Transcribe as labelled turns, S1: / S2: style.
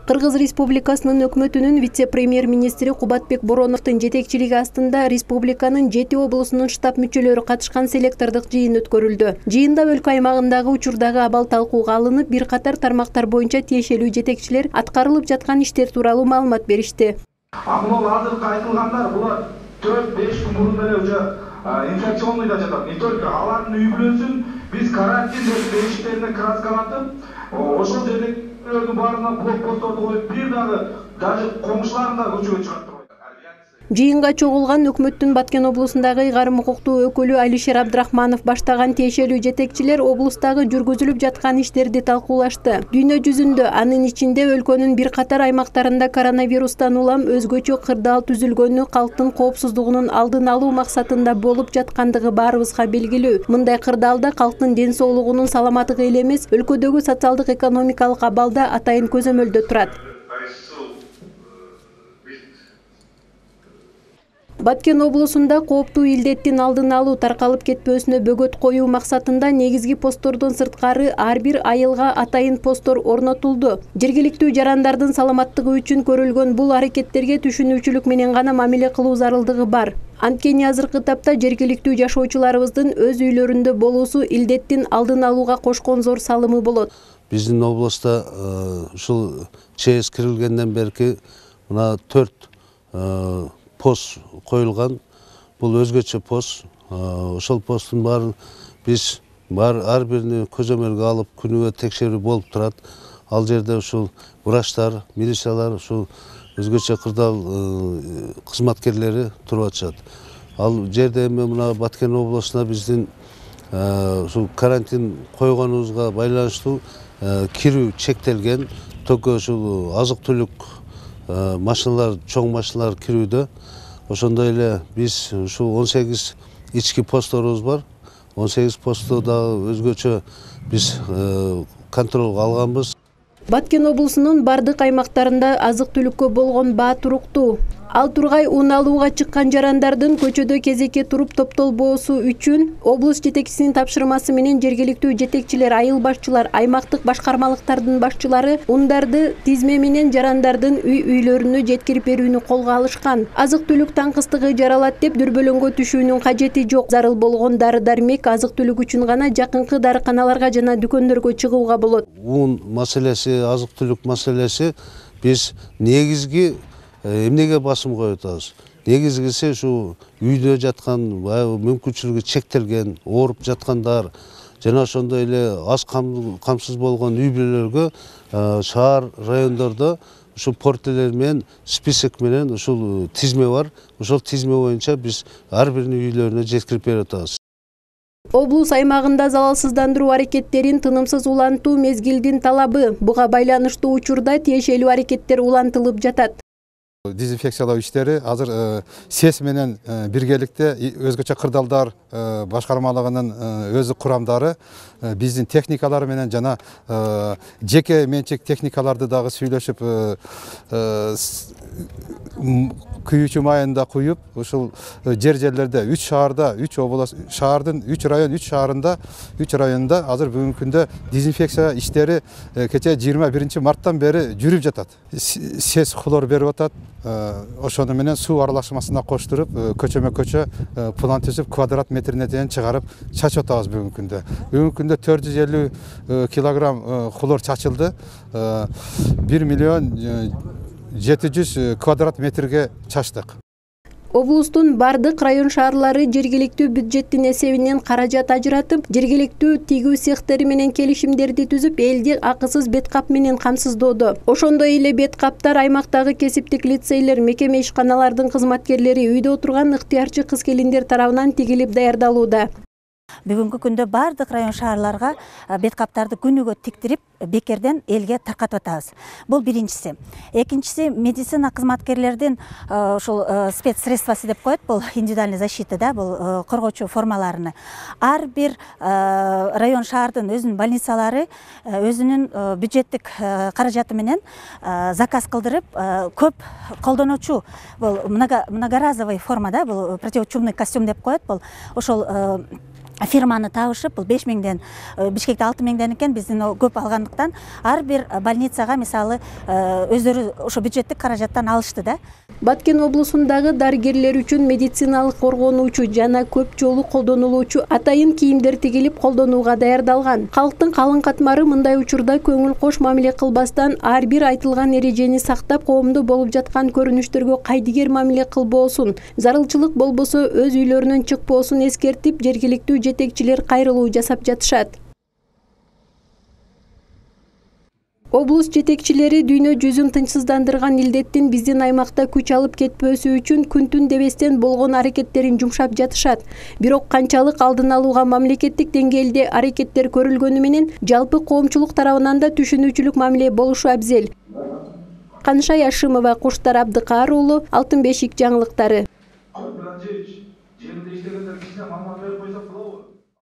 S1: Кыргыз Республикасынын өкмөтүнүн вице-премьер-министри Кубатбек Бороновдун жетекчилиги астында республиканын 7 облусунун штаб мүчөлөрү катышкан селектордук жыйын өткөрүлдү. Жыйында өлкө аймагындагы учурдагы абал талкууга алынып, бир катар тармактар боюнча тиешелүү жетекчилер аткарылып жаткан иштер тууралуу маалымат беришти.
S2: Бул азыркы айтылгандар булар 4-5 күн мурун эле уже инфекционныйда жатат. Не только алардын үй бүлөсүн биз карантин деп бешиктерине краскалатып, ошол жердегилердин баарына блокпостторду коюп, бир дагы даже комшуларын да көчөгө чыгарттырбайт.
S1: Жыйынга чогулган өкмөттүн Баткен облусундагы ыйгарым укуктуу өкүлү Алишер Абдрахманов баштаган тиешелүү жетекчилер облустагы жүргүзүлүп жаткан иштерди талкуулашты. Дүйнө жүзүндө, анын ичинде өлкөнүн бир катар аймактарында коронавирустан улам өзгөчө кырдаал түзүлгөнү калктын коопсуздугунун алдын алуу максатында болуп жаткандыгы баарыбызга белгилүү. Мындай кырдаалда калктын ден соолугунун саламаттыгы эле эмес, өлкөдөгү социалдык экономикалык абалда атайын көзөмөлдө турат. Баткен облусунда кооптуу илдеттин алдын алуу, таркалып кетпөөсүнө бөгөт коюу максатында негизги посттордон сырткары ар бир айылга атайын посттор орнотулду. Жергиликтүү жарандардын саламаттыгы үчүн көрүлгөн бул аракеттерге түшүнүүчүлүк менен гана мамиле кылуу зарылдыгы бар. Анткени азыркы тапта жергиликтүү жашоочуларыбыздын өз үйлөрүндө болуусу илдеттин алдын алууга кошкон зор салымы болот.
S3: Биздин облуста ушул ЧС кирилгенден берки мына 4 пост коюлган. Бул өзгөчө пост. Ошол посттун баарын биз ар бирини көзөмөлгө алып күнүгө текшерүү болуп турат. Ал жерде ушул врачтар, милициялар, ушул өзгөчө кырдаал кызматкерлери туруп атышат. Ал жерде эми мына Баткен облусуна биздин ушул карантин койгонубузга байланыштуу кирүү чектелген. Только ушул азык-түлүк машиналар, чоң машиналар кирүүдө. Ошондой эле биз ушул 18 ички постторубуз бар. 18 посту дагы өзгөчө биз контролго алганбыз.
S1: Баткен облусунун бардык аймактарында азык-түлүккө болгон баа туруктуу. Ал тургай ун алууга чыккан жарандардын көчөдө кезекке туруп топтолбоосу үчүн облус жетекчисинин тапшырмасы менен жергиликтүү жетекчилер, айыл башчылар, аймактык башкармалыктардын башчылары ундарды тизме менен жарандардын үйлөрүнө жеткирип берүүнү колго алышкан. Азык-түлүк таңкыстыгы жаралат деп дүрбөлөңгө түшүүнүн кажети жок. Зарыл болгон дары-дармек, азык-түлүк үчүн гана жакынкы дарыканаларга жана дүкөндөргө чыгууга болот.
S3: Un маселеси, азык-түлүк маселеси биз негизги эмнеге басым коюп атабыз? Негизгиси ушу үйдө жаткан, мүмкүнчүлүгү чектелген, ооруп жаткандар жана ошондой эле аз камсыз болгон үй бүлөлөргө шаар райондордо ушул портелер менен список менен ушул тизме бар. Ошол тизме боюнча биз ар биринин үйлөрүнө жеткирип берип атабыз.
S1: Облус аймагында залалсыздандыруу аракеттерин тынымсыз улантуу мезгилдин талабы. Буга байланыштуу учурда тиешелүү аракеттер улантылып жатат.
S4: Дезинфекциялау иштери азыр СЕС менен биргеликте өзгөчө кырдаалдар башкармалыгынын өзү курамдары биздин техникалар менен жана жеке менчик техникаларды дагы сүйлөшүп күйүүчү майын да куюп ушул жерлерде 3 шаарда 3 облас шаардын 3 район 3 шаарында 3 районунда азыр бүгүнкү күндө дезинфекция иштери кече 21 марттан бери жүрүп жатат. СЕС хлор берип атат. Ошону менен суу аралашмасына коштуруп көчөмө көчө план түзүп квадрат метрине чейин чыгарып чачып атабыз бүгүнкү күндө. Бүгүнкү күндө 450 килограмм хлор чачылды. 1 миллион 700 квадрат метрге чачтык.
S1: Облустун бардык район шаарлары жергиликтүү бюджеттин эсебинен каражат ажыратып, жергиликтүү тигүү цехтери менен келишимдерди түзүп, элди акысыз бет кап менен камсыздоодо. Ошондой эле бет каптар аймактагы кесиптик лицейлер, мекеме ишканалардын кызматкерлери, үйдө отурган ыктыярчы кыз-келиндер тарабынан тигилип даярдалууда.
S5: Бүгүнкү күндө бардык район шаарларга бет каптарды күнүгө тиктирип, бекерден элге таркатып атабыз. Бул биринчиси. Экинчиси, медицина кызматкерлердин ушул спецсредствосы деп коет, бул индивидуальный защита да, бул коргоочу формаларыны. Ар бир район шаардын өзүнүн больницалары өзүнүн бюджеттик каражаты менен заказ кылдырып, көп колдонуучу, бул многоразовый формада, бул противочумный костюм деп коет, бул ошол фирманы табышып, бул 5 миңден, Бишкекте 6 миңден экен, биздин көп алгандыктан ар бир больницага мисалы өздөрү ошо бюджеттик каражаттан алышты да.
S1: Баткен облусундагы дарыгерлер үчүн медициналык коргонуучу жана көп жолу колдонулуучу атайын кийимдер тигилип колдонууга даярдалган. Калктын калың катмары мындай учурда көңүл кош мамиле кылбастан ар бир айтылган эрежени сактап, коомдо болуп жаткан көрүнүштөргө кайдыгер мамиле кылбоосун, зарылчылык болбосо өз үйлөрүнөн чыкпоосун эскертип, жергиликтүү жетекчилер кайрылуу жасап жатышат. Облус жетекчилери дүйнө жүзүн тынчсыздандырган илдеттин биздин аймакта күч алып кетпөөсү үчүн күн-түн дебестен болгон аракеттерин жумшап жатышат. Бирок канчалык алдын алууга мамлекеттик деңгээлде аракеттер көрүлгөнү менен жалпы коомчулук тарабынан да түшүнүүчүлүк мамиле болушу абзел. Канышай Ашимова, Куштар Абдыкаар уулу, Алтын бешик жаңылыктары.